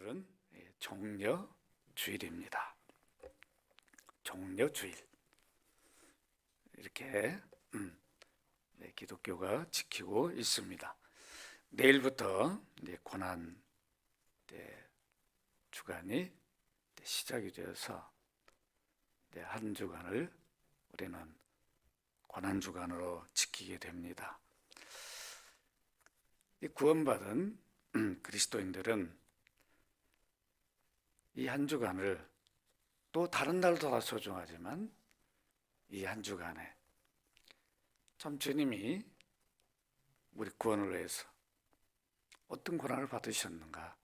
오늘은 종려주일입니다. 종려주일 이렇게 기독교가 지키고 있습니다. 내일부터 고난 주간이 시작이 되어서 한 주간을 우리는 고난 주간으로 지키게 됩니다. 구원받은 그리스도인들은 이 한 주간을 또 다른 날도 다 소중하지만 이 한 주간에 참 주님이 우리 구원을 위해서 어떤 고난을 받으셨는가,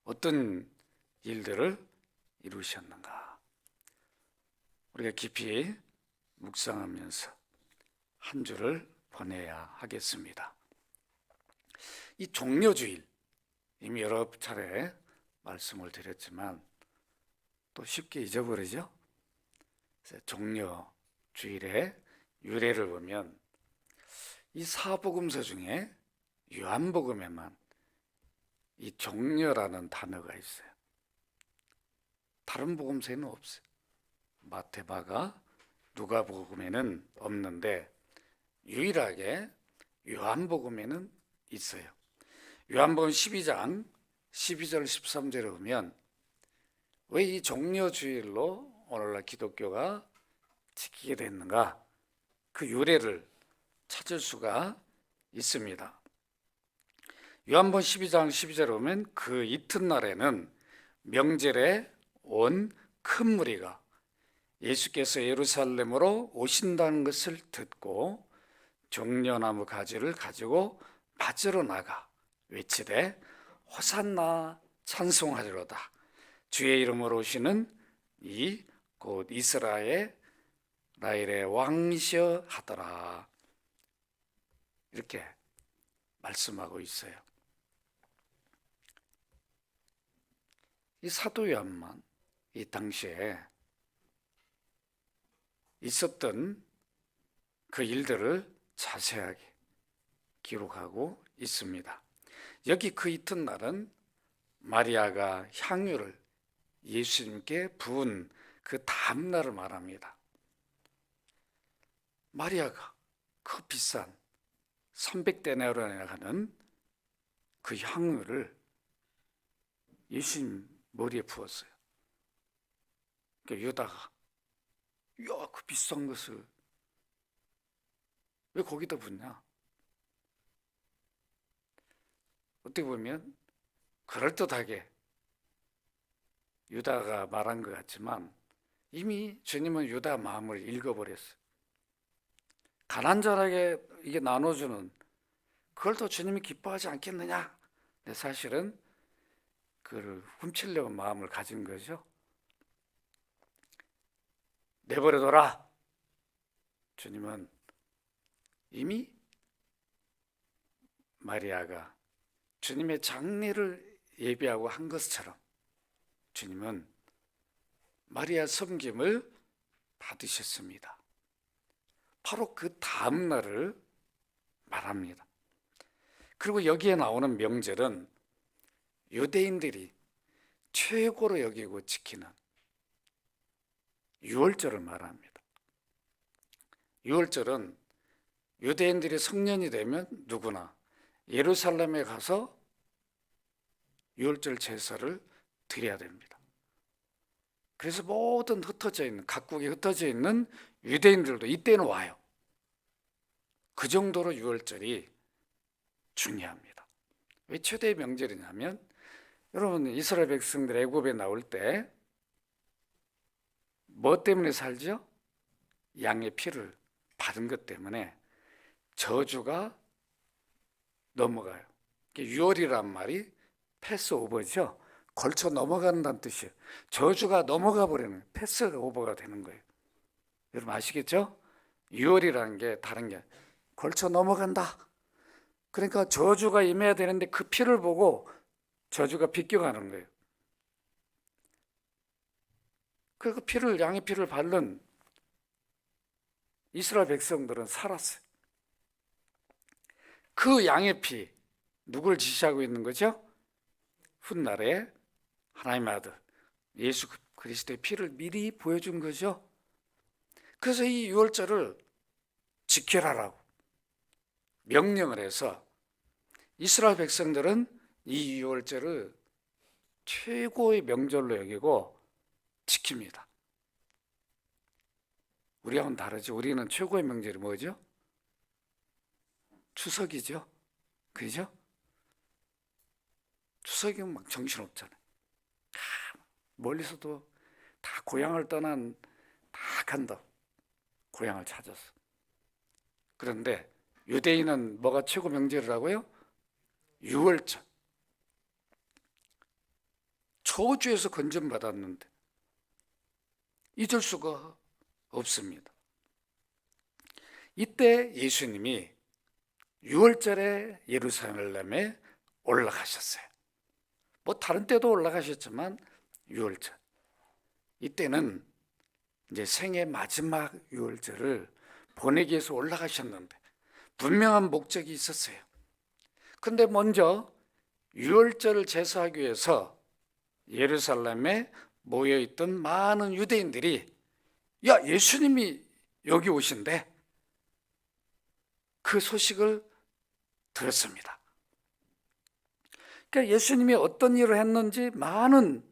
어떤 일들을 이루셨는가, 우리가 깊이 묵상하면서 한 주를 보내야 하겠습니다. 이 종려주일, 이미 여러 차례 말씀을 드렸지만 또 쉽게 잊어버리죠. 종려주일의 유래를 보면 이 사복음서 중에 요한복음에만 이 종려라는 단어가 있어요. 다른 복음서에는 없어요. 마태, 마가, 누가복음에는 없는데 유일하게 요한복음에는 있어요. 요한복음 12장 12절 13절에 보면 왜 이 종려주일로 오늘날 기독교가 지키게 됐는가, 그 유래를 찾을 수가 있습니다. 요한복음 12장 12절에 보면 그 이튿날에는 명절에 온 큰 무리가 예수께서 예루살렘으로 오신다는 것을 듣고 종려나무 가지를 가지고 맞으러 나가 외치되 호산나 찬송하리로다. 주의 이름으로 오시는 이 곧 이스라엘의 왕이시여 하더라. 이렇게 말씀하고 있어요. 이 사도 요한만 이 당시에 있었던 그 일들을 자세하게 기록하고 있습니다. 여기 그 이튿날은 마리아가 향유를 예수님께 부은 그 다음날을 말합니다. 마리아가 그 비싼 300데나리온이나 하는 그 향유를 예수님 머리에 부었어요. 그러니까 유다가 그 비싼 것을 왜 거기다 붓냐? 어떻게 보면 그럴듯하게 유다가 말한 것 같지만 이미 주님은 유다 마음을 읽어버렸어요. 가난자에게 이게 나눠주는 그걸 더 주님이 기뻐하지 않겠느냐? 근데 사실은 그를 훔치려고 마음을 가진 거죠. 내버려둬라. 주님은 이미 마리아가 주님의 장례를 예비하고 한 것처럼 주님은 마리아 섬김을 받으셨습니다. 바로 그 다음 날을 말합니다. 그리고 여기에 나오는 명절은 유대인들이 최고로 여기고 지키는 유월절을 말합니다. 유월절은 유대인들이 성년이 되면 누구나 예루살렘에 가서 유월절 제사를 드려야 됩니다. 그래서 모든 각국에 흩어져 있는 유대인들도 이때는 와요. 그 정도로 유월절이 중요합니다. 왜 최대의 명절이냐면 여러분 이스라엘 백성들 애굽에 나올 때 뭐 때문에 살죠? 양의 피를 받은 것 때문에 저주가 넘어가요. 유월이란 말이 패스오버죠. 걸쳐 넘어간다는 뜻이에요. 저주가 넘어가 버리는 패스오버가 되는 거예요. 여러분 아시겠죠? 유월이라는 게 다른 게 걸쳐 넘어간다. 그러니까 저주가 임해야 되는데 그 피를 보고 저주가 비껴가는 거예요. 그 양의 피를 바른 이스라엘 백성들은 살았어요. 그 양의 피, 누굴 지시하고 있는 거죠? 훗날에 하나님의 아들 예수 그리스도의 피를 미리 보여준 거죠. 그래서 이 유월절을 지켜라라고 명령을 해서 이스라엘 백성들은 이 유월절을 최고의 명절로 여기고 지킵니다. 우리하고는 다르죠. 우리는 최고의 명절이 뭐죠? 추석이죠. 그죠? 추석이면 막 정신없잖아요. 멀리서도 다 고향을 떠난 다 간다. 고향을 찾아서. 그런데 유대인은 뭐가 최고 명절이라고요? 유월절. 저주에서 건전받았는데 잊을 수가 없습니다. 이때 예수님이 유월절에 예루살렘에 올라가셨어요. 뭐 다른 때도 올라가셨지만 유월절. 이때는 이제 생애 마지막 유월절을 보내기 위해서 올라가셨는데 분명한 목적이 있었어요. 근데 먼저 유월절을 제사하기 위해서 예루살렘에 모여있던 많은 유대인들이 야, 예수님이 여기 오신대. 그 소식을 들었습니다. 그러니까 예수님이 어떤 일을 했는지 많은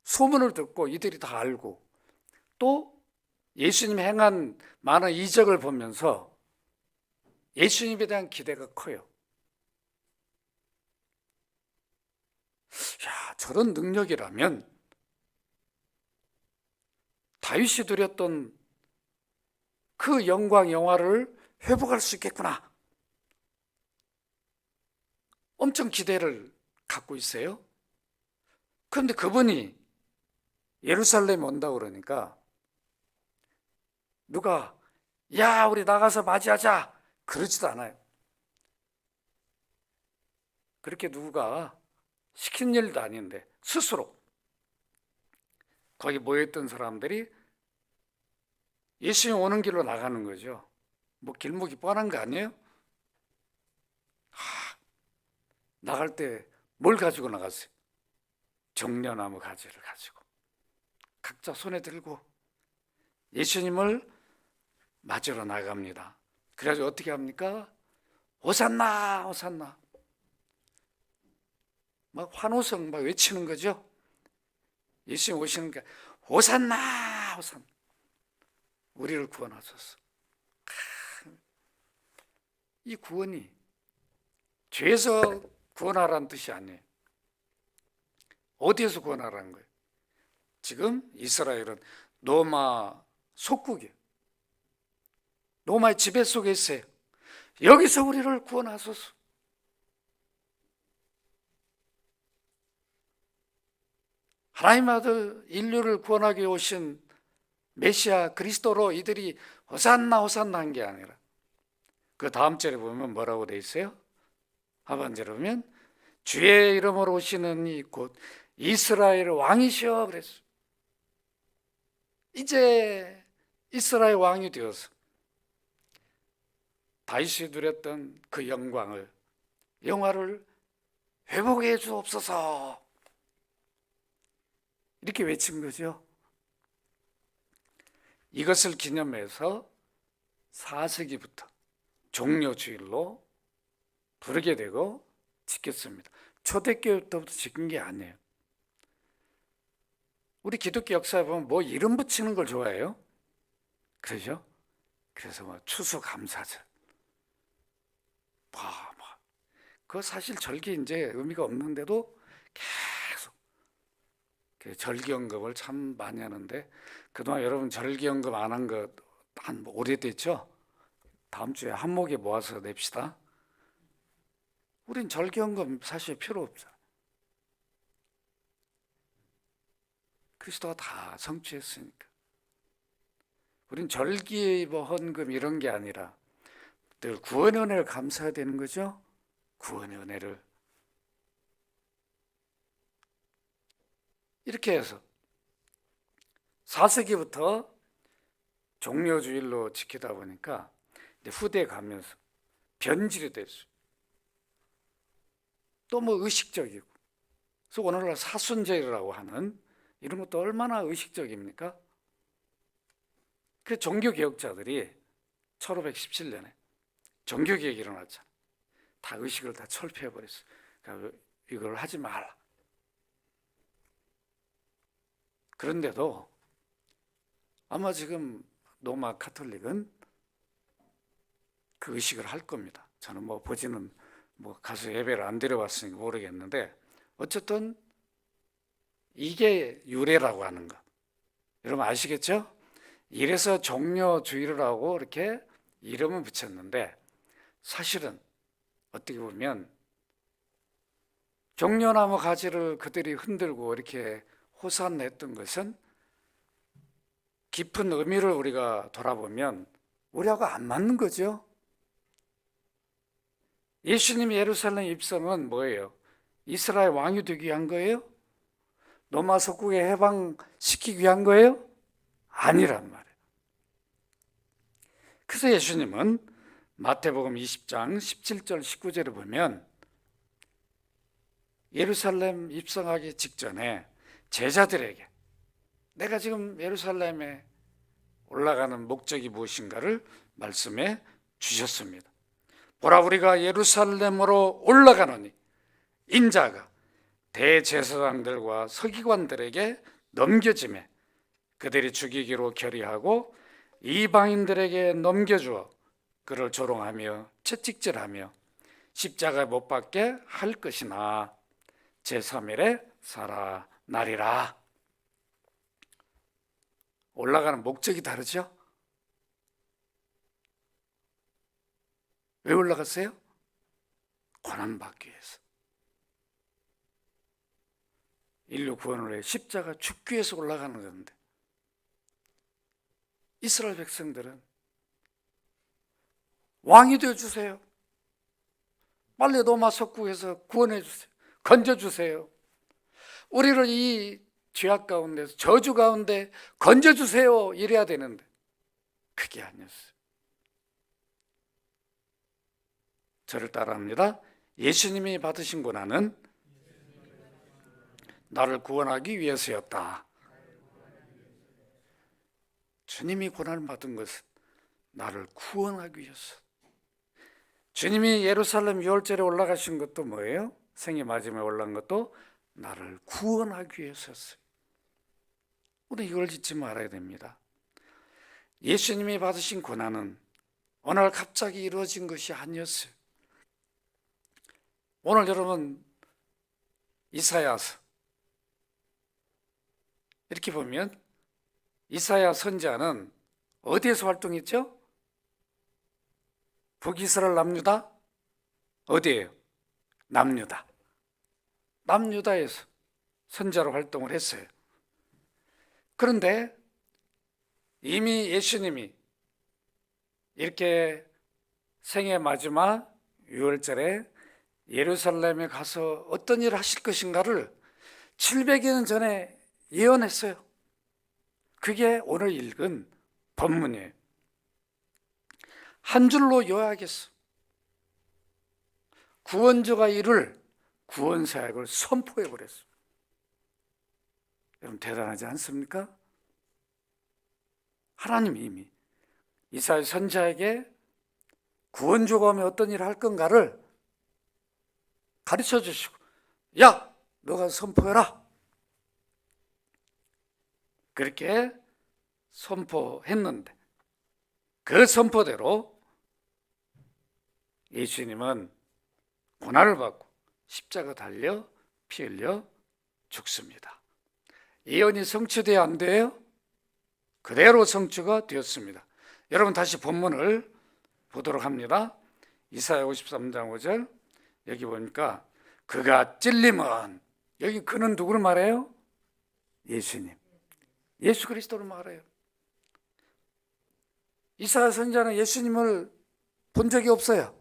소문을 듣고 이들이 다 알고 또 예수님이 행한 많은 이적을 보면서 예수님에 대한 기대가 커요. 야, 저런 능력이라면 다윗이 누렸던 그 영광 영화를 회복할 수 있겠구나. 엄청 기대를 갖고 있어요. 그런데 그분이 예루살렘에 온다고 그러니까 누가 야, 우리 나가서 맞이하자 그러지도 않아요. 그렇게 누가 시킨 일도 아닌데 스스로 거기 모여있던 사람들이 예수님 오는 길로 나가는 거죠. 뭐 길목이 뻔한 거 아니에요? 나갈 때 뭘 가지고 나갔어요? 정려나무 가지를 가지고 각자 손에 들고 예수님을 맞으러 나갑니다. 그래가지고 어떻게 합니까? 호산나 호산나 막 환호성 막 외치는 거죠. 예수님 오시는 게 호산나 호산나 우리를 구원하소서. 이 구원이 죄에서 구원하라는 뜻이 아니에요. 어디에서 구원하라는 거예요? 지금 이스라엘은 로마 속국이에요. 로마의 지배 속에 있어요. 여기서 우리를 구원하소서. 하나님 아들 인류를 구원하기 오신 메시아 그리스도로 이들이 호산나 호산나 한 게 아니라 그 다음 절에 보면 뭐라고 돼 있어요? 하반절에 보면 주의 이름으로 오시는 이 곧 이스라엘 왕이시여 그랬어요. 이제 이스라엘 왕이 되어서 다윗이 누렸던 그 영화를 회복해 주옵소서 이렇게 외친 거죠. 이것을 기념해서 4세기부터 종려주일로 부르게 되고 지켰습니다. 초대교회부터 지킨 게 아니에요. 우리 기독교 역사에 보면 뭐 이름 붙이는 걸 좋아해요. 그러죠? 그래서 뭐 추수감사절. 그거 사실 절기 이제 의미가 없는데도 계속 절기연금을 참 많이 하는데 그동안 여러분 절기연금 안 한 거 한 오래됐죠? 다음 주에 한 목에 모아서 냅시다. 우린 절기연금 사실 필요 없잖아. 그리스도가 다 성취했으니까. 우린 절기 뭐 헌금 이런 게 아니라 늘 구원의 은혜를 감사해야 되는 거죠. 구원의 은혜를 이렇게 해서 4세기부터 종려주일로 지키다 보니까 후대에 가면서 변질이 됐어요. 또 뭐 의식적이고 그래서 오늘날 사순절이라고 하는 이런 것도 얼마나 의식적입니까? 그 종교개혁자들이 1517년에 종교개혁이 일어났잖아요. 다 의식을 다 철폐해버렸어요. 그러니까 이걸 하지 마라. 그런데도 아마 지금 로마 카톨릭은 그 의식을 할 겁니다. 저는 뭐 보지는 뭐 가서 예배를 안 드려봤으니까 모르겠는데 어쨌든 이게 유래라고 하는 것. 여러분 아시겠죠? 이래서 종려주일이라고 이렇게 이름을 붙였는데 사실은 어떻게 보면 종려나무 가지를 그들이 흔들고 이렇게 호산냈던 것은 깊은 의미를 우리가 돌아보면 우리하고 안 맞는 거죠. 예수님이 예루살렘 입성은 뭐예요? 이스라엘 왕이 되기 위한 거예요? 로마 속국에 해방시키기 위한 거예요? 아니란 말이에요. 그래서 예수님은 마태복음 20장 17절 19절을 보면 예루살렘 입성하기 직전에 제자들에게 내가 지금 예루살렘에 올라가는 목적이 무엇인가를 말씀해 주셨습니다. 보라 우리가 예루살렘으로 올라가노니 인자가 대제사장들과 서기관들에게 넘겨지매 그들이 죽이기로 결의하고 이방인들에게 넘겨주어 그를 조롱하며 채찍질하며 십자가에 못 박게 할 것이나 제3일에 살아나리라. 올라가는 목적이 다르죠? 왜 올라갔어요? 고난받기 위해서. 인류 구원을 위해 십자가 죽기 위해서 올라가는 건데 이스라엘 백성들은 왕이 되어주세요. 빨리 로마 속국에서 구원해 주세요. 건져주세요. 우리를 이 죄악 가운데서 저주 가운데 건져주세요. 이래야 되는데 그게 아니었어요. 저를 따라합니다. 예수님이 받으신 고난은 나를 구원하기 위해서였다. 주님이 고난을 받은 것은 나를 구원하기 위해서. 주님이 예루살렘 유월절에 올라가신 것도 뭐예요? 생애 마지막에 올라간 것도 나를 구원하기 위해서였어요. 우리 이걸 잊지 말아야 됩니다. 예수님이 받으신 고난은 어느 날 갑자기 이루어진 것이 아니었어요. 오늘 여러분 이사야서 이렇게 보면 이사야 선지자는 어디에서 활동했죠? 북이스라엘 남유다? 어디예요? 남유다. 남유다에서 선지자로 활동을 했어요. 그런데 이미 예수님이 이렇게 생애 마지막 유월절에 예루살렘에 가서 어떤 일을 하실 것인가를 700여 년 전에 예언했어요. 그게 오늘 읽은 본문이에요. 한 줄로 요약했어. 구원주가 이룰 구원사역을 선포해버렸어. 여러분 대단하지 않습니까? 하나님이 이미 이사야 선지자에게 구원주가 오면 어떤 일을 할 건가를 가르쳐 주시고 야! 너가 선포해라. 그렇게 선포했는데 그 선포대로 예수님은 고난을 받고 십자가 달려 피 흘려 죽습니다. 예언이 성취돼야 안 돼요? 그대로 성취가 되었습니다. 여러분 다시 본문을 보도록 합니다. 이사야 53장 5절 여기 보니까 그가 찔림은 여기 그는 누구를 말해요? 예수님. 예수 그리스도를 말해요. 이사야 선지자는 예수님을 본 적이 없어요.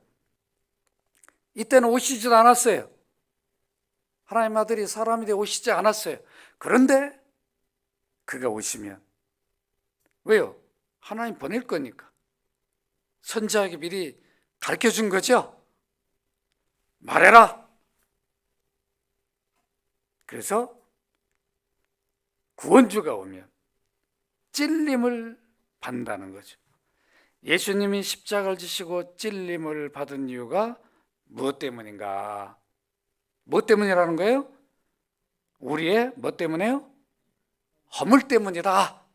이때는 오시지도 않았어요. 하나님 아들이 사람이 되어 오시지 않았어요. 그런데 그가 오시면 왜요? 하나님 보낼 거니까. 선지자에게 미리 가르쳐 준 거죠. 말해라. 그래서 구원주가 오면 찔림을 받는다는 거죠. 예수님이 십자가를 지시고 찔림을 받은 이유가 무엇 때문인가? 무엇 때문이라는 거예요? 우리의 뭐 때문에요? 허물 때문이다.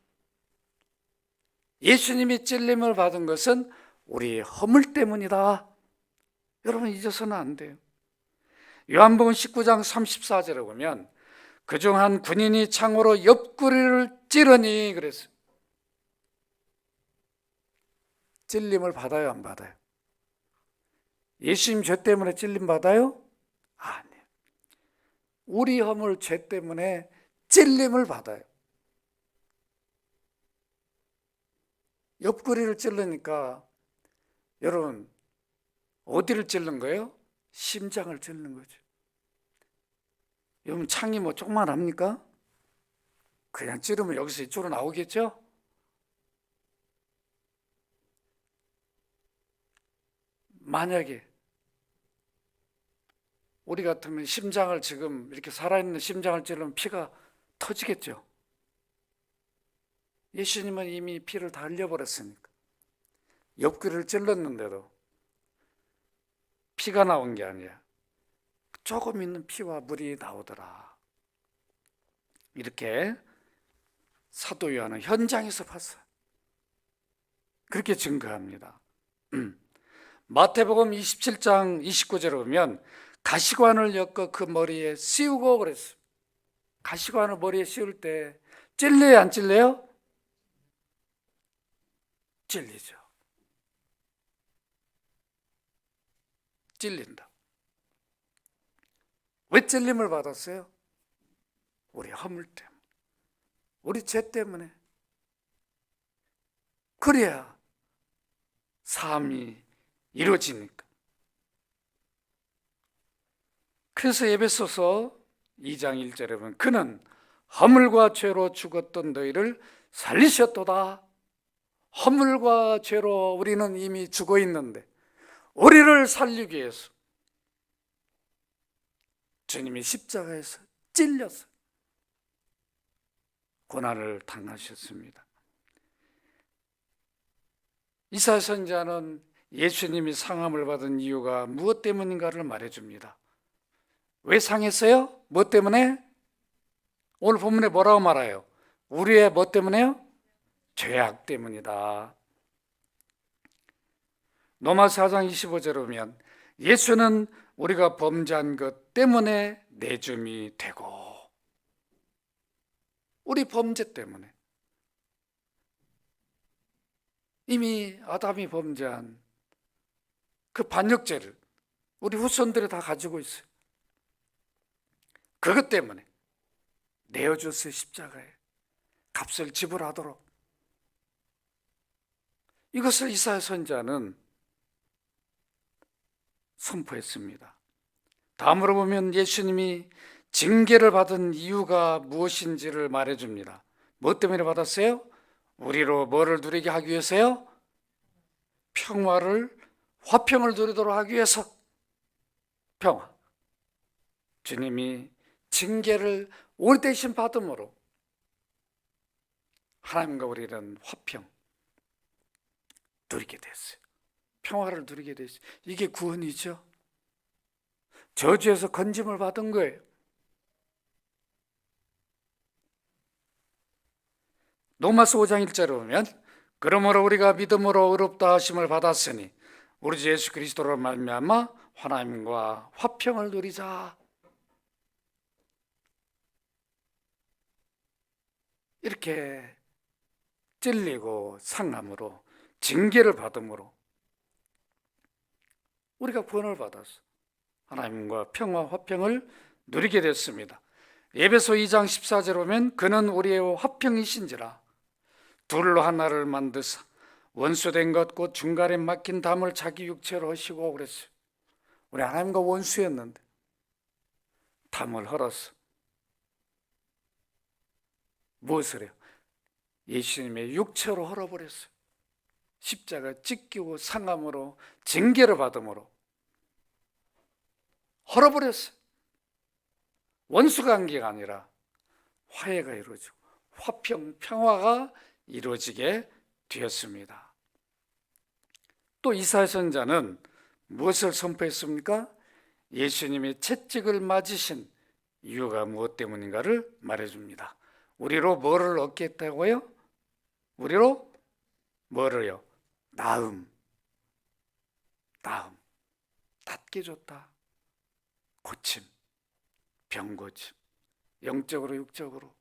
예수님이 찔림을 받은 것은 우리의 허물 때문이다. 여러분 잊어서는 안 돼요. 요한복음 19장 34절에 보면 그중 한 군인이 창으로 옆구리를 찌르니 그랬어요. 찔림을 받아요, 안 받아요? 예수님 죄 때문에 찔림 받아요? 아니에요. 우리 허물 죄 때문에 찔림을 받아요. 옆구리를 찔르니까 여러분 어디를 찔른 거예요? 심장을 찔른 거죠. 여러분 창이 뭐 조그만합니까? 그냥 찌르면 여기서 이쪽으로 나오겠죠? 만약에 우리 같으면 심장을 지금 이렇게 살아있는 심장을 찌르면 피가 터지겠죠? 예수님은 이미 피를 다 흘려버렸으니까 옆구리를 찔렀는데도 피가 나온 게 아니라 조금 있는 피와 물이 나오더라. 이렇게 사도 요한은 현장에서 봤어요. 그렇게 증거합니다. 마태복음 27장 29절에 보면 가시관을 엮어 그 머리에 씌우고 그랬어요. 가시관을 머리에 씌울 때 찔려요, 안 찔려요? 찔리죠. 찔린다. 왜 찔림을 받았어요? 우리 허물 때문에, 우리 죄 때문에. 그래야 사함이 이루어지니까. 그래서 에베소서 2장 1절에 보면 그는 허물과 죄로 죽었던 너희를 살리셨도다. 허물과 죄로 우리는 이미 죽어 있는데 우리를 살리기 위해서 주님이 십자가에서 찔려서 고난을 당하셨습니다. 이사야 선지자는 예수님이 상함을 받은 이유가 무엇 때문인가를 말해줍니다. 왜 상했어요? 무엇 때문에? 오늘 본문에 뭐라고 말해요? 우리의 뭐 때문에요? 죄악 때문이다. 로마서 4장 25절에 보면 예수는 우리가 범죄한 것 때문에 내줌이 되고, 우리 범죄 때문에 이미 아담이 범죄한 그 반역죄를 우리 후손들이 다 가지고 있어요. 그것 때문에 내어줬어요. 십자가에 값을 지불하도록. 이것을 이사야 선지자는 선포했습니다. 다음으로 보면 예수님이 징계를 받은 이유가 무엇인지를 말해줍니다. 무엇 때문에 받았어요? 우리로 뭐를 누리게 하기 위해서요? 평화를, 화평을 누리도록 하기 위해서. 평화. 주님이 징계를 우리 대신 받음으로 하나님과 우리는 화평 누리게 됐어요. 평화를 누리게 됐어요. 이게 구원이죠. 저주에서 건짐을 받은 거예요. 로마서 5장 1절에 보면 그러므로 우리가 믿음으로 의롭다 하심을 받았으니 우리 주 예수 그리스도로 말미암아 하나님과 화평을 누리자. 이렇게 찔리고 상함으로 징계를 받음으로 우리가 구원을 받았어. 하나님과 평화 화평을 누리게 됐습니다. 에베소 2장 14절에 보면 그는 우리의 화평이신지라 둘로 하나를 만드사 원수된 것 곧 중간에 막힌 담을 자기 육체로 하시고 그랬어요. 우리 하나님과 원수였는데 담을 헐었어. 무엇을 해요? 예수님의 육체로 헐어버렸어요. 십자가 찢기고 상함으로 징계를 받음으로 헐어버렸어요. 원수 관계가 아니라 화해가 이루어지고 화평, 평화가 이루어지게 되었습니다. 또 이사야 선지자는 무엇을 선포했습니까? 예수님이 채찍을 맞으신 이유가 무엇 때문인가를 말해줍니다. 우리로 뭐를 얻게 했다고요? 우리로 뭐를요? 나음, 낫게 줬다. 고침, 병고침, 영적으로 육적으로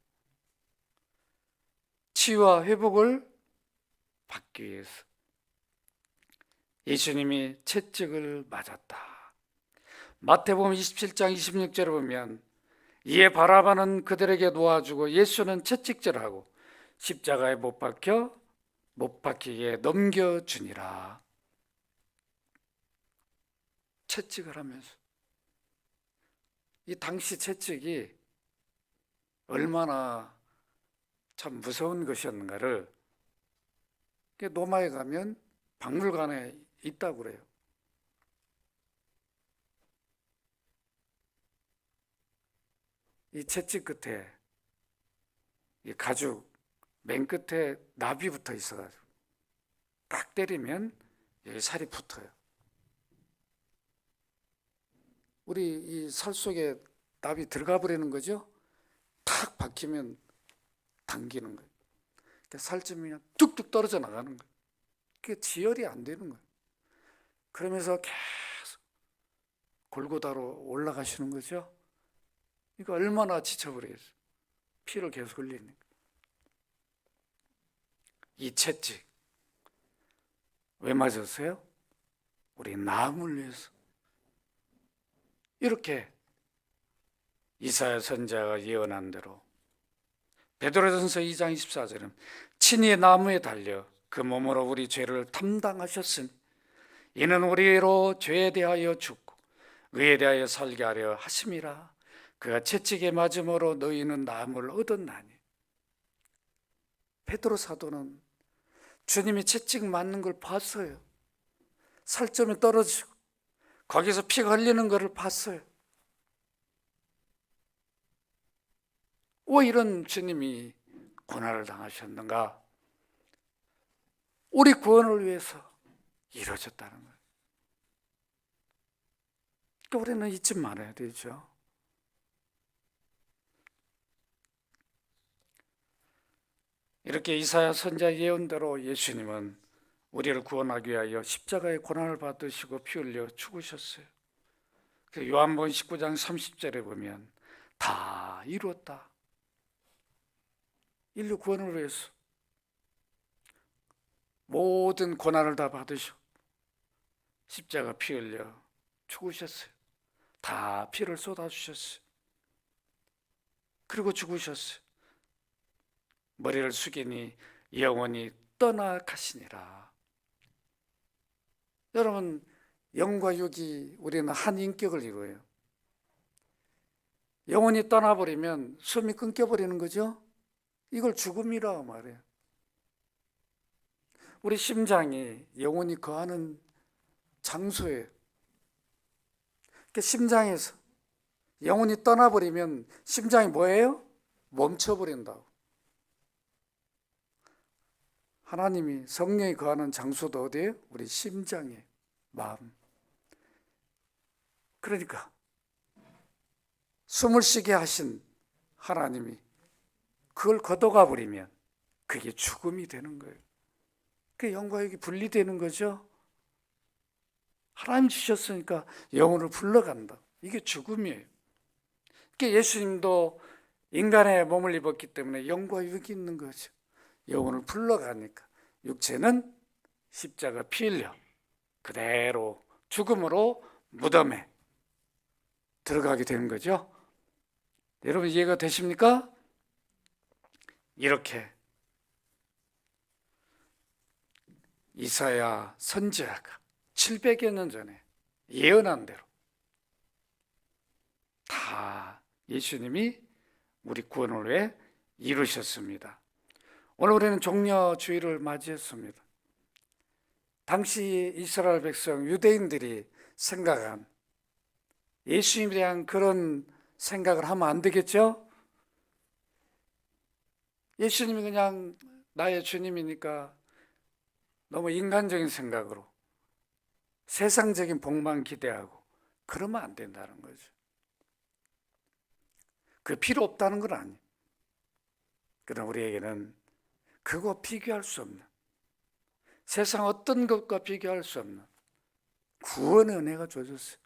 치유와 회복을 받기 위해서 예수님이 채찍을 맞았다. 마태복음 27장 26절에 보면 이에 바라바는 그들에게 놓아주고 예수는 채찍질하고 십자가에 못 박히게 넘겨주니라. 채찍을 하면서 이 당시 채찍이 얼마나 참 무서운 것이었는가를 로마에 가면 박물관에 있다고 그래요. 이 채찍 끝에 이 가죽 맨 끝에 납이 붙어 있어가지고 딱 때리면 여기 살이 붙어요. 우리 이 살 속에 납이 들어가 버리는 거죠. 탁 박히면 당기는 거예요. 살점이 그냥 뚝뚝 떨어져 나가는 거예요. 그게 지혈이 안 되는 거예요. 그러면서 계속 골고다로 올라가시는 거죠. 이거 얼마나 지쳐버리겠어요. 피를 계속 흘리니까. 이 채찍 왜 맞았어요? 우리 나음을 위해서. 이렇게 이사야 선지자가 예언한 대로 베드로전서 2장 24절은 친히 나무에 달려 그 몸으로 우리 죄를 담당하셨으니 이는 우리로 죄에 대하여 죽고 의에 대하여 살게 하려 하심이라. 그가 채찍에 맞음으로 너희는 나음을 얻었나니. 베드로 사도는 주님이 채찍 맞는 걸 봤어요. 살점이 떨어지고 거기서 피가 흘리는 것을 봤어요. 왜 이런 주님이 고난을 당하셨는가? 우리 구원을 위해서 이루어졌다는 거예요. 그러니까 우리는 잊지 말아야 되죠. 이렇게 이사야 선지자 예언대로 예수님은 우리를 구원하기 위하여 십자가의 고난을 받으시고 피 흘려 죽으셨어요. 요한복음 19장 30절에 보면 다 이루었다. 인류 구원을 위해서 모든 고난을 다 받으시고 십자가 피 흘려 죽으셨어요. 다 피를 쏟아주셨어요. 그리고 죽으셨어요. 머리를 숙이니 영원히 떠나가시니라. 여러분, 영과 육이 우리는 한 인격을 이루어요. 영원히 떠나버리면 숨이 끊겨버리는 거죠. 이걸 죽음이라고 말해요. 우리 심장이 영원히 거하는 장소예요. 그러니까 심장에서 영원히 떠나버리면 심장이 뭐예요? 멈춰버린다고. 하나님이 성령이 거하는 장소도 어디예요? 우리 심장이에요. 마음. 그러니까 숨을 쉬게 하신 하나님이 그걸 걷어가 버리면 그게 죽음이 되는 거예요. 그 영과 육이 분리되는 거죠. 하나님 주셨으니까 영혼을 불러간다. 이게 죽음이에요. 그러니까 예수님도 인간의 몸을 입었기 때문에 영과 육이 있는 거죠. 영혼을 불러가니까 육체는 십자가 피 흘려 그대로 죽음으로 무덤에 들어가게 되는 거죠. 여러분 이해가 되십니까? 이렇게 이사야 선지자가 700여 년 전에 예언한 대로 다 예수님이 우리 구원을 위해 이루셨습니다. 오늘 우리는 종려주일을 맞이했습니다. 당시 이스라엘 백성 유대인들이 생각한 예수님에 대한 그런 생각을 하면 안 되겠죠? 예수님이 그냥 나의 주님이니까 너무 인간적인 생각으로 세상적인 복만 기대하고 그러면 안 된다는 거죠. 그 필요 없다는 건 아니에요. 그러나 우리에게는 그거 비교할 수 없는, 세상 어떤 것과 비교할 수 없는 구원의 은혜가 주어졌어요.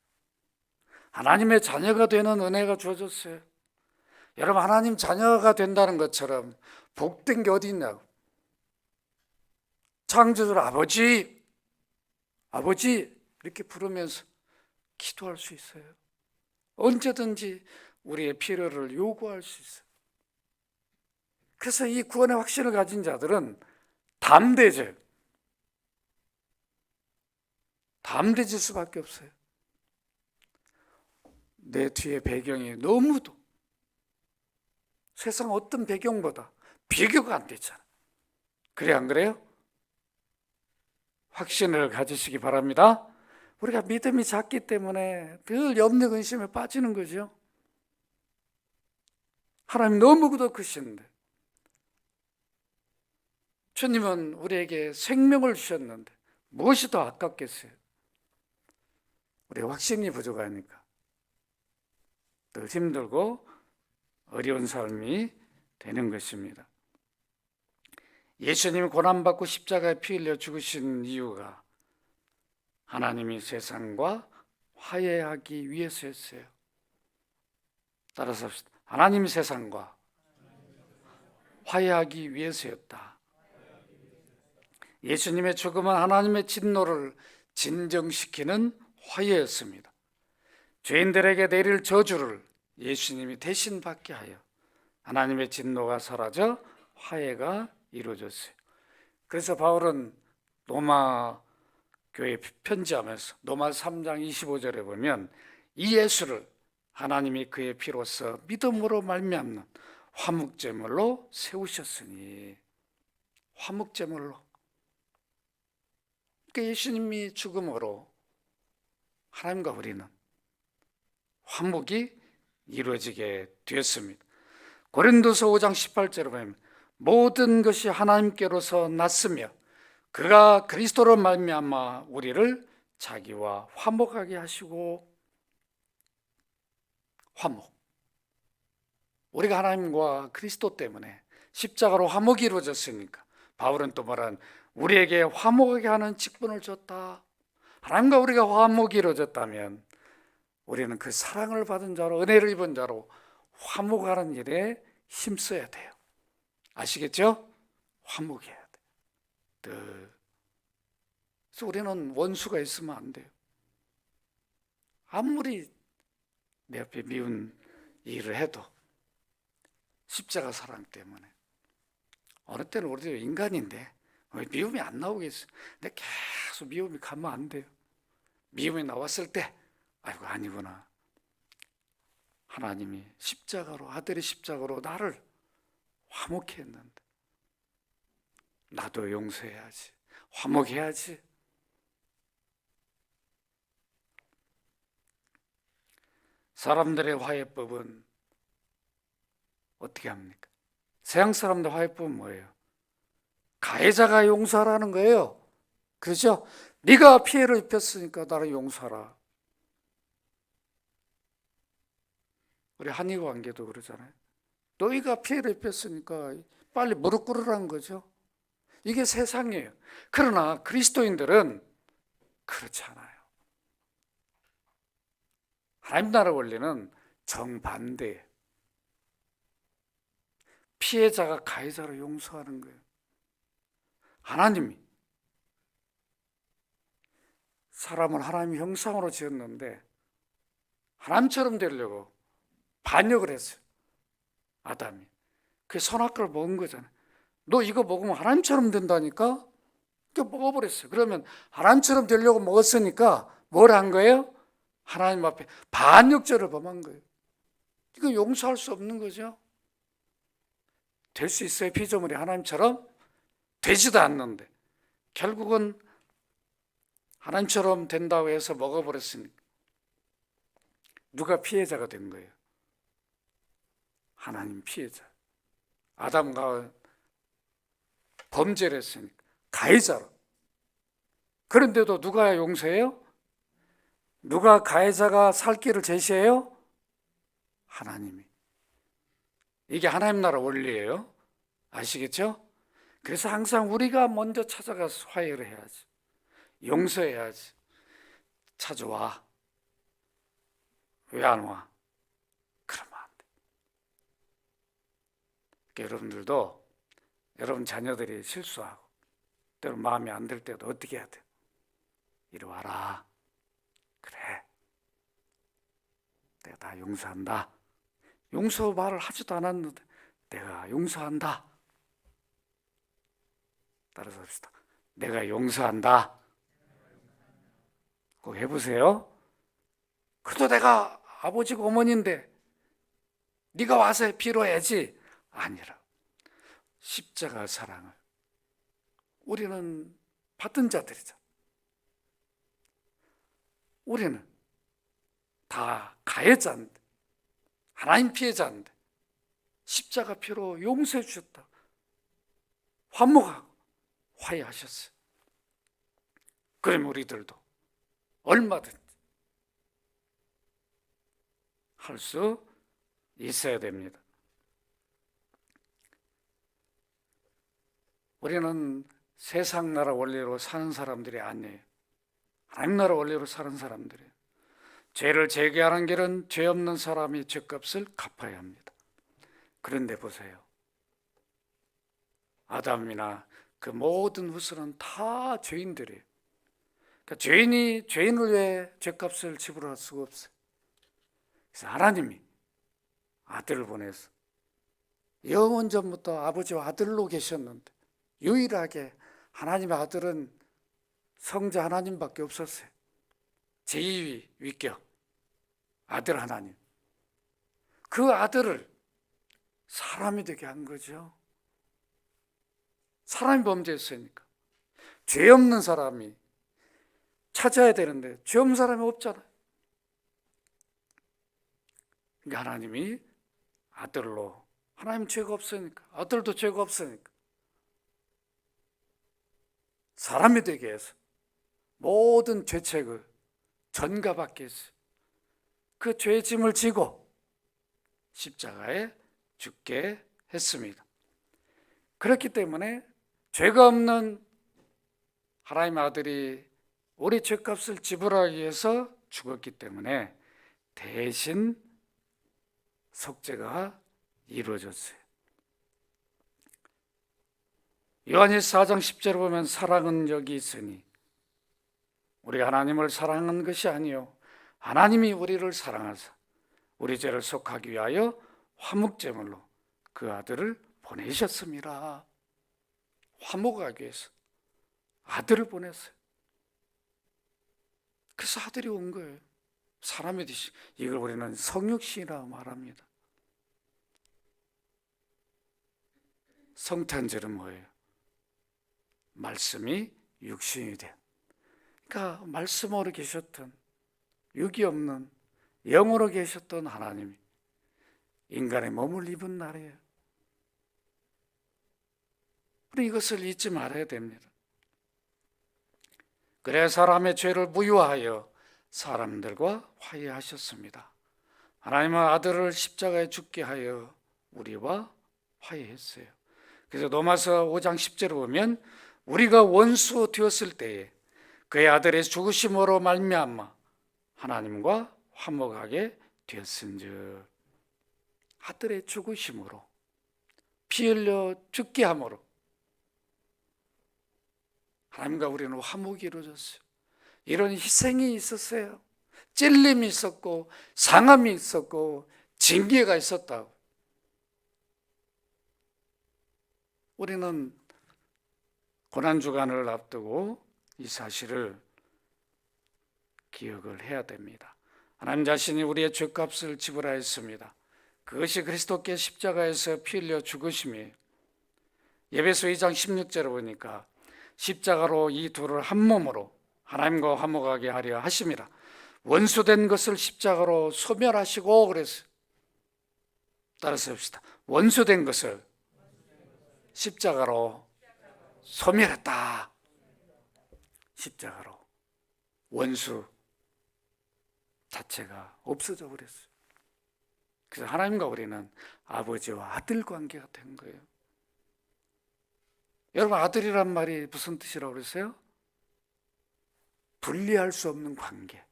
하나님의 자녀가 되는 은혜가 주어졌어요. 여러분, 하나님 자녀가 된다는 것처럼 복된 게 어디 있냐고. 창조주 아버지, 아버지 이렇게 부르면서 기도할 수 있어요. 언제든지 우리의 필요를 요구할 수 있어요. 그래서 이 구원의 확신을 가진 자들은 담대해져요. 담대해질 수밖에 없어요. 내 뒤에 배경이 너무도 세상 어떤 배경보다 비교가 안 되잖아. 그래, 안 그래요? 확신을 가지시기 바랍니다. 우리가 믿음이 작기 때문에 늘 염려 근심에 빠지는 거죠. 하나님 너무도 크신데, 주님은 우리에게 생명을 주셨는데 무엇이 더 아깝겠어요? 우리 확신이 부족하니까 늘 힘들고 어려운 삶이 되는 것입니다. 예수님이 고난받고 십자가에 피 흘려 죽으신 이유가 하나님이 세상과 화해하기 위해서였어요. 따라서 합시다. 하나님이 세상과 화해하기 위해서였다. 예수님의 죽음은 하나님의 진노를 진정시키는 화해였습니다. 죄인들에게 내릴 저주를 예수님이 대신 받게 하여 하나님의 진노가 사라져 화해가 이루어졌어요. 그래서 바울은 로마 교회 편지하면서 로마 3장 25절에 보면 이 예수를 하나님이 그의 피로써 믿음으로 말미암는 화목제물로 세우셨으니, 화목제물로. 그러니까 예수님이 죽음으로 하나님과 우리는 화목이 이루어지게 되었습니다. 고린도서 5장 18절에 보면 모든 것이 하나님께로서 났으며 그가 그리스도로 말미암아 우리를 자기와 화목하게 하시고. 화목. 우리가 하나님과 그리스도 때문에 십자가로 화목이 이루어졌으니까 바울은 또 말한 우리에게 화목하게 하는 직분을 줬다. 하나님과 우리가 화목이 이루어졌다면 우리는 그 사랑을 받은 자로, 은혜를 입은 자로 화목하는 일에 힘써야 돼요. 아시겠죠? 화목해야 돼. 그래서 우리는 원수가 있으면 안 돼요. 아무리 내 앞에 미운 일을 해도 십자가 사랑 때문에. 어느 때는 우리도 인간인데 왜 미움이 안 나오겠어요? 근데 계속 미움이 가면 안 돼요. 미움이 나왔을 때 아이고 아니구나. 하나님이 십자가로, 아들이 십자가로 나를 화목해 했는데 나도 용서해야지, 화목해야지. 사람들의 화해법은 어떻게 합니까? 서양 사람들 화해법은 뭐예요? 가해자가 용서하라는 거예요. 그렇죠? 네가 피해를 입혔으니까 나를 용서하라. 우리 한일 관계도 그러잖아요. 너희가 피해를 입혔으니까 빨리 무릎 꿇으라는 거죠. 이게 세상이에요. 그러나 그리스도인들은 그렇지 않아요. 하나님 나라 원리는 정반대예요. 피해자가 가해자를 용서하는 거예요. 하나님이 사람을 하나님의 형상으로 지었는데 하나님처럼 되려고 반역을 했어요. 아담이. 그 선악과를 먹은 거잖아요. 너 이거 먹으면 하나님처럼 된다니까? 그러니까 먹어버렸어요. 그러면 하나님처럼 되려고 먹었으니까 뭘 한 거예요? 하나님 앞에 반역죄를 범한 거예요. 이거 용서할 수 없는 거죠. 될 수 있어요? 피조물이 하나님처럼? 되지도 않는데 결국은 하나님처럼 된다고 해서 먹어버렸으니까 누가 피해자가 된 거예요? 하나님 피해자. 아담과 범죄를 했으니까 가해자로. 그런데도 누가 용서해요? 누가 가해자가 살 길을 제시해요? 하나님이. 이게 하나님 나라 원리예요. 아시겠죠? 그래서 항상 우리가 먼저 찾아가서 화해를 해야지. 용서해야지. 찾아와. 왜 안 와? 그러면 안 돼. 그러니까 여러분들도 여러분 자녀들이 실수하고 때로 마음에 안 들 때도 어떻게 해야 돼? 이리 와라. 그래. 내가 다 용서한다. 용서 말을 하지도 않았는데 내가 용서한다. 따라서 합시다. 내가 용서한다. 꼭 해보세요. 그래도 내가 아버지고 어머니인데 네가 와서 빌어야지. 아니라 십자가 사랑을 우리는 받은 자들이죠. 우리는 다 가해자인데 하나님 피해자인데 십자가 피로 용서해 주셨다. 화목하고 화해하셨어요. 그럼 우리들도 얼마든지 할 수 있어야 됩니다. 우리는 세상 나라 원리로 사는 사람들이 아니에요. 하나님 나라 원리로 사는 사람들이에요. 죄를 제기하는 길은 죄 없는 사람이 죄값을 갚아야 합니다. 그런데 보세요. 아담이나 그 모든 후손은 다 죄인들이에요. 그러니까 죄인을 위해 죄값을 지불할 수가 없어요. 그래서 하나님이 아들을 보내서 영원 전부터 아버지와 아들로 계셨는데 유일하게 하나님의 아들은 성자 하나님밖에 없었어요. 제2위 위격 아들 하나님. 그 아들을 사람이 되게 한 거죠. 사람이 범죄했으니까 죄 없는 사람이 찾아야 되는데 죄 없는 사람이 없잖아요. 그러니까 하나님이 아들로, 하나님 죄가 없으니까, 아들도 죄가 없으니까 사람이 되게 해서 모든 죄책을 전가받게 했어요. 그 죄의 짐을 지고 십자가에 죽게 했습니다. 그렇기 때문에 죄가 없는 하나님의 아들이 우리 죄값을 지불하기 위해서 죽었기 때문에 대신 속죄가 이루어졌어요. 요한일서 4장 10절을 보면 사랑은 여기 있으니 우리가 하나님을 사랑한 것이 아니요 하나님이 우리를 사랑하사 우리 죄를 속하기 위하여 화목제물로 그 아들을 보내셨습니다. 화목하기 위해서 아들을 보냈어요. 그래서 아들이 온 거예요. 사람의 뜻이. 이걸 우리는 성육신이라고 말합니다. 성탄절은 뭐예요? 말씀이 육신이 된. 그러니까 말씀으로 계셨던 육이 없는 영으로 계셨던 하나님이 인간의 몸을 입은 날이에요. 우리 이것을 잊지 말아야 됩니다. 그래 사람의 죄를 무효하여 사람들과 화해하셨습니다. 하나님은 아들을 십자가에 죽게 하여 우리와 화해했어요. 그래서 로마서 5장 10절을 보면 우리가 원수 되었을 때에 그의 아들의 죽으심으로 말미암아 하나님과 화목하게 되었은즉 아들의 죽으심으로 피 흘려 죽게 함으로 하나님과 우리는 화목이 이루어졌어요. 이런 희생이 있었어요. 찔림이 있었고 상함이 있었고 징계가 있었다고. 우리는 고난주간을 앞두고 이 사실을 기억을 해야 됩니다. 하나님 자신이 우리의 죄값을 지불하였습니다. 그것이 그리스도께 십자가에서 피 흘려 죽으심이에요. 에베소 2장 16절을 보니까 십자가로 이 둘을 한 몸으로 하나님과 화목하게 하려 하심이라. 원수된 것을 십자가로 소멸하시고 그랬어요. 따라서 합시다. 원수된 것을 십자가로 소멸했다. 십자가로 원수 자체가 없어져 버렸어요. 그래서 하나님과 우리는 아버지와 아들 관계가 된 거예요. 여러분, 아들이란 말이 무슨 뜻이라고 그랬어요? 분리할 수 없는 관계.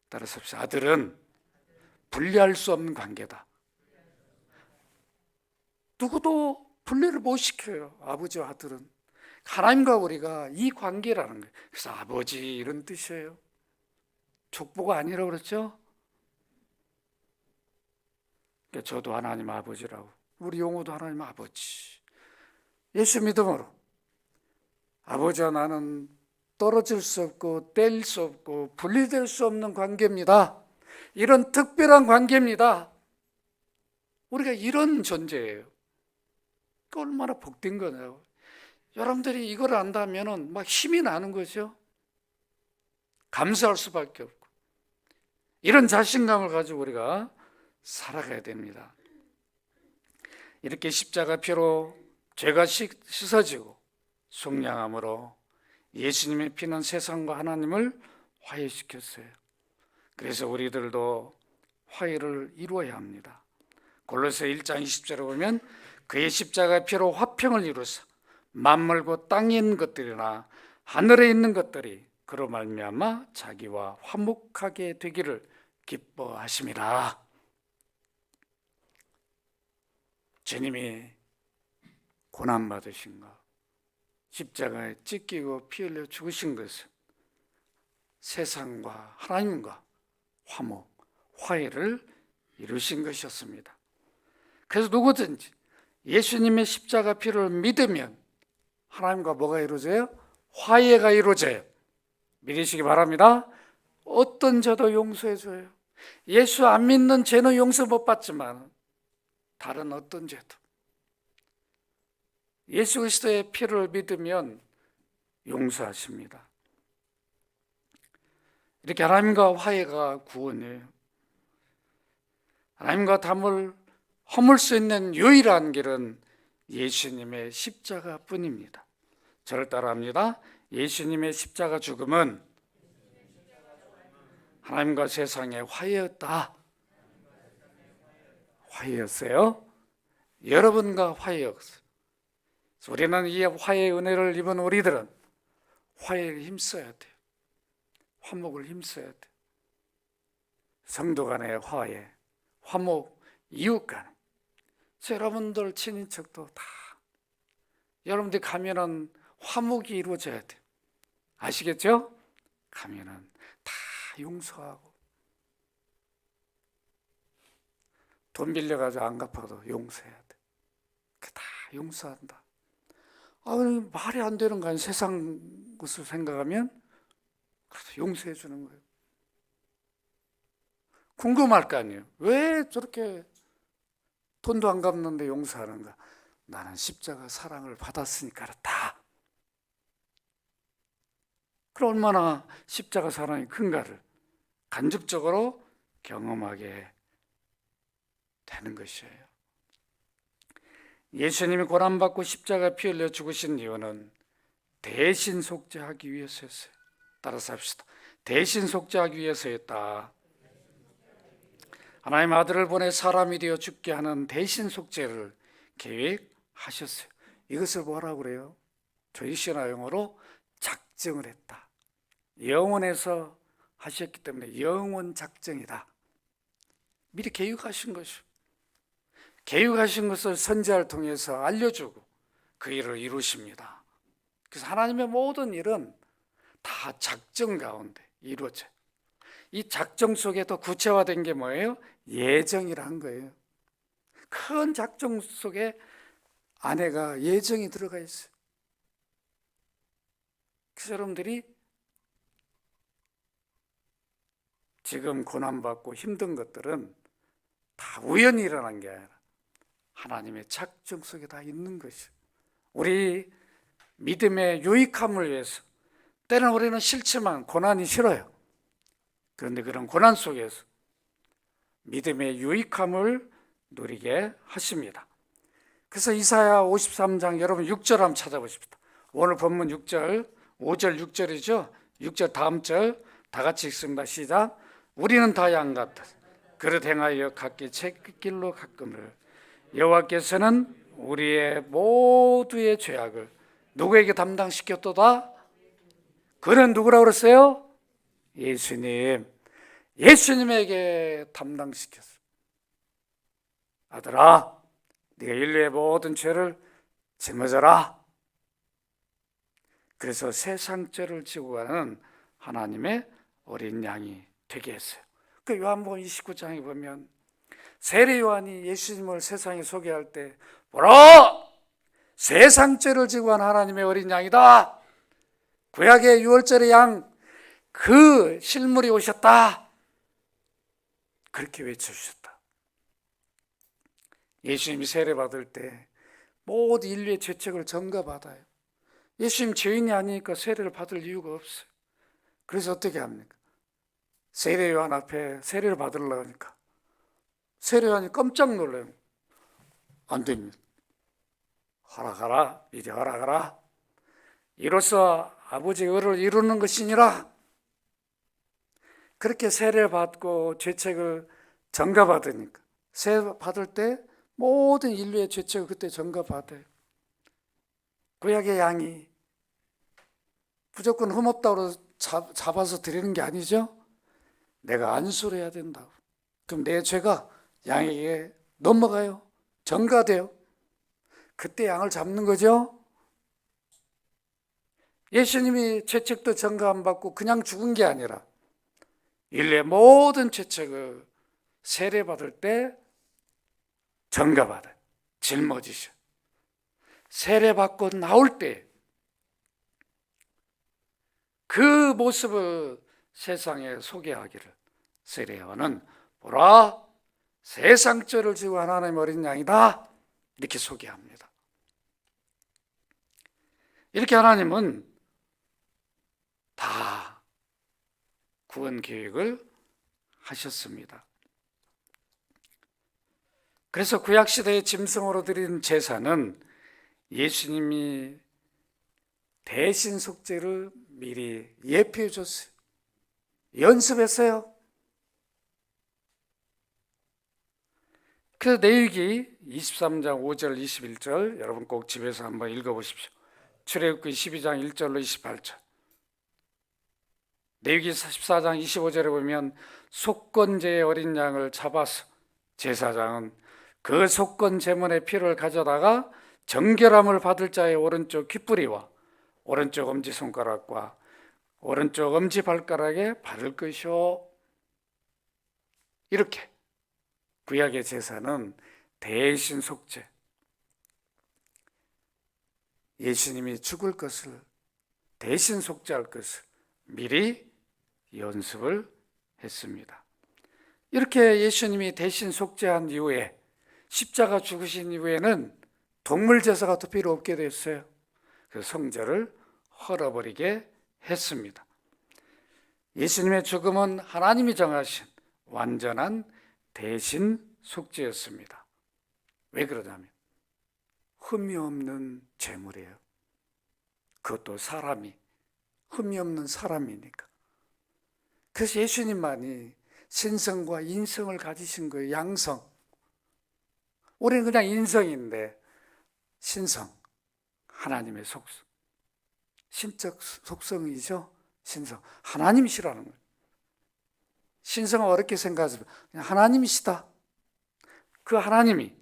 따라서 아들은 분리할 수 없는 관계다. 누구도 분리를 못 시켜요. 아버지와 아들은. 하나님과 우리가 이 관계라는 거예요. 그래서 아버지 이런 뜻이에요. 족보가 아니라고 그랬죠? 그러니까 저도 하나님 아버지라고, 우리 용호도 하나님 아버지. 예수 믿음으로 아버지와 나는 떨어질 수 없고 뗄 수 없고 분리될 수 없는 관계입니다. 이런 특별한 관계입니다. 우리가 이런 존재예요. 얼마나 복된 거냐고. 여러분들이 이걸 안다면 막 힘이 나는 거죠. 감사할 수밖에 없고. 이런 자신감을 가지고 우리가 살아가야 됩니다. 이렇게 십자가 피로 죄가 씻어지고 속량함으로 예수님의 피는 세상과 하나님을 화해시켰어요. 그래서 우리들도 화해를 이루어야 합니다. 골로새 1장 20절에 보면 그의 십자가 피로 화평을 이루사 만물고 땅에 있는 것들이나 하늘에 있는 것들이 그로 말미암아 자기와 화목하게 되기를 기뻐하심이라. 주님이 고난받으신 것, 십자가에 찢기고 피 흘려 죽으신 것은 세상과 하나님과 화목, 화해를 이루신 것이었습니다. 그래서 누구든지 예수님의 십자가 피를 믿으면 하나님과 뭐가 이루어져요? 화해가 이루어져요. 믿으시기 바랍니다. 어떤 죄도 용서해줘요. 예수 안 믿는 죄는 용서 못 받지만 다른 어떤 죄도 예수 그리스도의 피를 믿으면 용서하십니다. 이렇게 하나님과 화해가 구원이에요. 하나님과 담을 허물 수 있는 유일한 길은 예수님의 십자가뿐입니다. 저를 따라합니다. 예수님의 십자가 죽음은 하나님과 세상의 화해였다. 화해였어요. 여러분과 화해였어요. 우리는 이 화해의 은혜를 입은 우리들은 화해를 힘써야 돼요. 화목을 힘써야 돼요. 성도 간의 화해, 화목, 이웃 간에. 여러분들 친인척도 다 여러분들이 가면은 화목이 이루어져야 돼요. 아시겠죠? 가면은 다 용서하고 돈 빌려가지고 안 갚아도 용서해야 돼. 다 용서한다. 말이 안 되는 거 아니에요. 세상 것을 생각하면 그래서 용서해 주는 거예요. 궁금할 거 아니에요. 왜 저렇게 돈도 안 갚는데 용서하는가? 나는 십자가 사랑을 받았으니까 그렇다. 그럼 얼마나 십자가 사랑이 큰가를 간접적으로 경험하게 되는 것이에요. 예수님이 고난받고 십자가 피 흘려 죽으신 이유는 대신 속죄하기 위해서였어요. 따라서 합시다. 대신 속죄하기 위해서였다. 하나님 아들을 보내 사람이 되어 죽게 하는 대신 속죄를 계획하셨어요. 이것을 뭐라고 그래요? 저희 신화 용어로 작정을 했다. 영원에서 하셨기 때문에 영원 작정이다. 미리 계획하신 것이요. 계획하신 것을 선지자를 통해서 알려주고 그 일을 이루십니다. 그래서 하나님의 모든 일은 다 작정 가운데 이루어져요. 이 작정 속에 더 구체화된 게 뭐예요? 예정이란 거예요. 큰 작정 속에 안에가 예정이 들어가 있어요. 그래서 여러분들이 지금 고난받고 힘든 것들은 다 우연히 일어난 게 아니라 하나님의 작정 속에 다 있는 것이에요. 우리 믿음의 유익함을 위해서 때는 우리는 싫지만 고난이 싫어요. 그런데 그런 고난 속에서 믿음의 유익함을 누리게 하십니다. 그래서 이사야 53장 여러분 6절 한번 찾아보십시다. 오늘 본문 6절, 5절 6절이죠. 6절 다음 절 다 같이 읽습니다. 시작. 우리는 다 양 같아 그릇 행하여 각기 쳇길로 갔거늘 여호와께서는 우리의 모두의 죄악을 누구에게 담당시켰도다? 그는 누구라고 그랬어요? 예수님. 예수님에게 담당시켰어. 아들아, 네가 인류의 모든 죄를 짊어져라. 그래서 세상 죄를 지고 가는 하나님의 어린 양이 되게 했어요. 그 요한복음 29장에 보면 세례 요한이 예수님을 세상에 소개할 때 보라! 세상 죄를 지고 간 하나님의 어린 양이다. 구약의 유월절의 양, 그 실물이 오셨다. 그렇게 외쳐주셨다. 예수님이 세례 받을 때 모든 인류의 죄책을 전가받아요. 예수님 죄인이 아니니까 세례를 받을 이유가 없어요. 그래서 어떻게 합니까? 세례 요한 앞에 세례를 받으려고 하니까 세례 요한이 깜짝 놀라요. 안 됩니다. 허락하라, 이제 허락하라. 이로써 아버지의 의를 이루는 것이니라. 그렇게 세례를 받고 죄책을 전가받으니까 세례 받을 때 모든 인류의 죄책을 그때 전가받아요. 구약의 양이 무조건 흠없다고 잡아서 드리는 게 아니죠. 내가 안수를 해야 된다고. 그럼 내 죄가 양에게 넘어가요. 전가돼요. 그때 양을 잡는 거죠. 예수님이 죄책도 전가 안 받고 그냥 죽은 게 아니라 인류의 모든 죄책을 세례받을 때 전가받아요. 짊어지셔. 세례받고 나올 때 그 모습을 세상에 소개하기를 세례 요한은 보라 세상 죄를 지고 하나님의 어린 양이다 이렇게 소개합니다. 이렇게 하나님은 다 구원 계획을 하셨습니다. 그래서 구약시대의 짐승으로 드린 제사는 예수님이 대신 속죄를 미리 예표해 줬어요. 연습했어요. 그래서 레위기 23장 5절 21절 여러분 꼭 집에서 한번 읽어보십시오. 출애굽기 12장 1절로 28절 레위기 14장 25절에 보면 속건제의 어린 양을 잡아서 제사장은 그 속건 제물의 피를 가져다가 정결함을 받을 자의 오른쪽 귓부리와 오른쪽 엄지손가락과 오른쪽 엄지발가락에 바를 것이요. 이렇게 구약의 제사는 대신 속죄, 예수님이 죽을 것을 대신 속죄할 것을 미리 연습을 했습니다. 이렇게 예수님이 대신 속죄한 이후에 십자가 죽으신 이후에는 동물 제사가 더 필요 없게 됐어요. 그 성전을 헐어버리게 했습니다. 예수님의 죽음은 하나님이 정하신 완전한 대신 속죄였습니다. 왜 그러냐면 흠이 없는 제물이에요. 그것도 사람이 흠이 없는 사람이니까. 그래서 예수님만이 신성과 인성을 가지신 거예요. 양성. 우리는 그냥 인성인데 신성, 하나님의 속성, 신적 속성이죠. 신성, 하나님이시라는 거예요. 신성을 어렵게 생각하시면 그냥 하나님이시다. 그 하나님이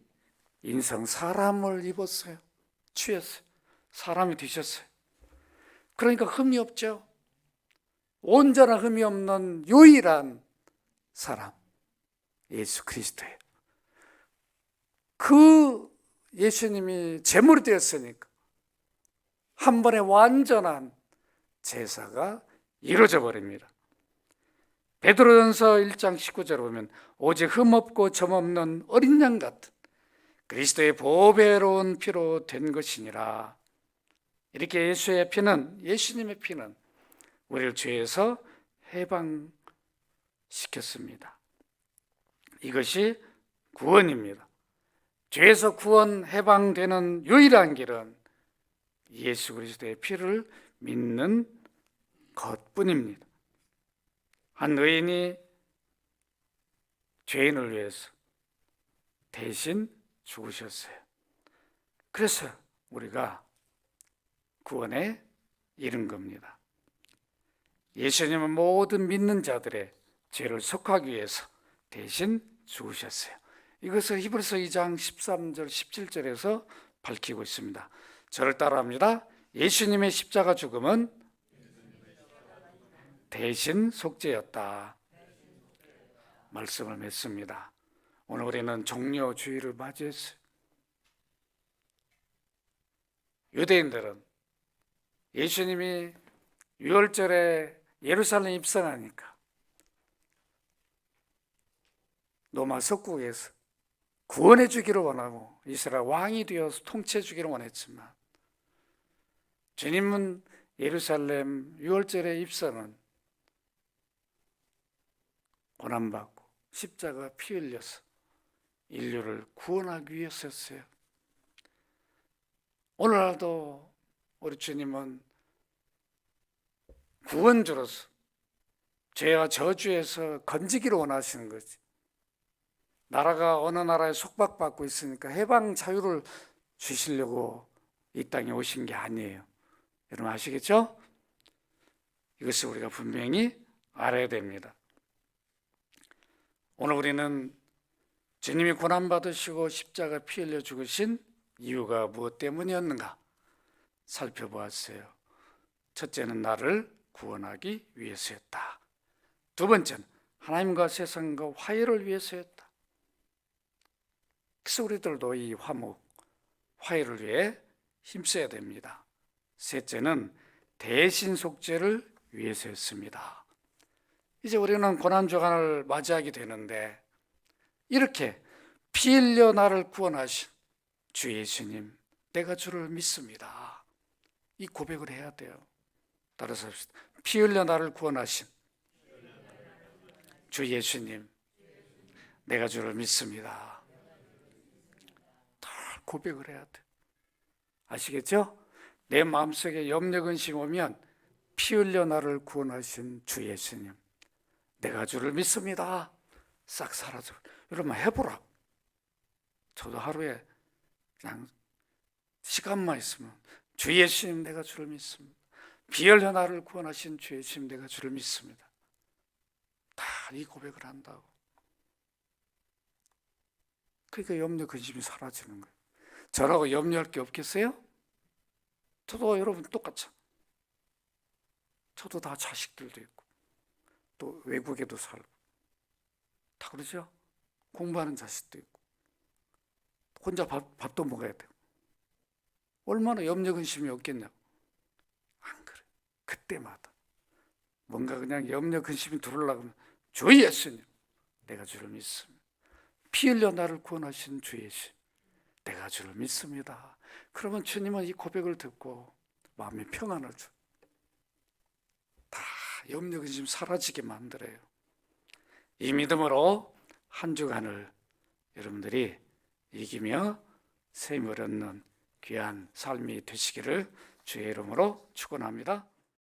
인성 사람을 입었어요. 취했어요. 사람이 되셨어요. 그러니까 흠이 없죠. 온전한 흠이 없는 유일한 사람 예수 그리스도예요. 그 예수님이 제물이 되었으니까 한 번에 완전한 제사가 이루어져 버립니다. 베드로전서 1장 19절에 보면 오직 흠없고 점없는 어린 양 같은 그리스도의 보배로운 피로 된 것이니라. 이렇게 예수의 피는, 예수님의 피는 우리를 죄에서 해방시켰습니다. 이것이 구원입니다. 죄에서 구원 해방되는 유일한 길은 예수 그리스도의 피를 믿는 것뿐입니다. 한 의인이 죄인을 위해서 대신 죽으셨어요. 그래서 우리가 구원에 이른 겁니다. 예수님은 모든 믿는 자들의 죄를 속하기 위해서 대신 죽으셨어요. 이것을 히브리서 2장 13절 17절에서 밝히고 있습니다. 저를 따라합니다. 예수님의 십자가 죽음은 대신 속죄였다. 말씀을 맺습니다. 오늘 우리는 종려주의를 맞이했어요. 유대인들은 예수님이 유월절에 예루살렘 입성하니까 로마 석국에서 구원해 주기를 원하고 이스라엘 왕이 되어서 통치해 주기를 원했지만, 주님은 예루살렘 유월절의 입성은 고난받고 십자가 피 흘려서 인류를 구원하기 위해서였어요. 오늘날도 우리 주님은 구원주로서 죄와 저주에서 건지기를 원하시는 거지. 나라가 어느 나라에 속박받고 있으니까 해방 자유를 주시려고 이 땅에 오신 게 아니에요. 여러분 아시겠죠? 이것을 우리가 분명히 알아야 됩니다. 오늘 우리는 주님이 고난받으시고 십자가 피 흘려 죽으신 이유가 무엇 때문이었는가 살펴보았어요. 첫째는 나를 구원하기 위해서였다. 두 번째는 하나님과 세상과 화해를 위해서였다. 그래서 우리들도 이 화목, 화해를 위해 힘써야 됩니다. 셋째는 대신 속죄를 위해서였습니다. 이제 우리는 고난주간을 맞이하게 되는데, 이렇게 피 흘려 나를 구원하신 주 예수님, 내가 주를 믿습니다. 이 고백을 해야 돼요. 따라서 합시다. 피 흘려 나를 구원하신 주 예수님, 내가 주를 믿습니다. 다 고백을 해야 돼. 아시겠죠? 내 마음속에 염려 근심 오면 피 흘려 나를 구원하신 주 예수님, 내가 주를 믿습니다. 싹 사라져. 여러분 해보라. 저도 하루에 그냥 시간만 있으면 주 예수님, 내가 주를 믿습니다. 피 흘려 나를 구원하신 주 예수님, 내가 주를 믿습니다. 다 이 고백을 한다고. 그러니까 염려 근심이 사라지는 거예요. 저라고 염려할 게 없겠어요? 저도 여러분 똑같죠. 저도 다 자식들도 있고 또 외국에도 살고 다 그러죠. 공부하는 자식도 있고 혼자 밥도 먹어야 돼요. 얼마나 염려 근심이 없겠냐고. 안 그래. 그때마다 뭔가 그냥 염려 근심이 들어오려고 하면 주 예수님, 내가 주를 믿습니다. 피 흘려 나를 구원하신 주 예수님, 내가 주를 믿습니다. 그러면 주님은 이 고백을 듣고 마음에 평안을 줘. 다 염려 근심 사라지게 만들어요. 이 믿음으로 한 주간을 여러분들이 이기며 샘을 얻는 귀한 삶이 되시기를 주의 이름으로 축원합니다.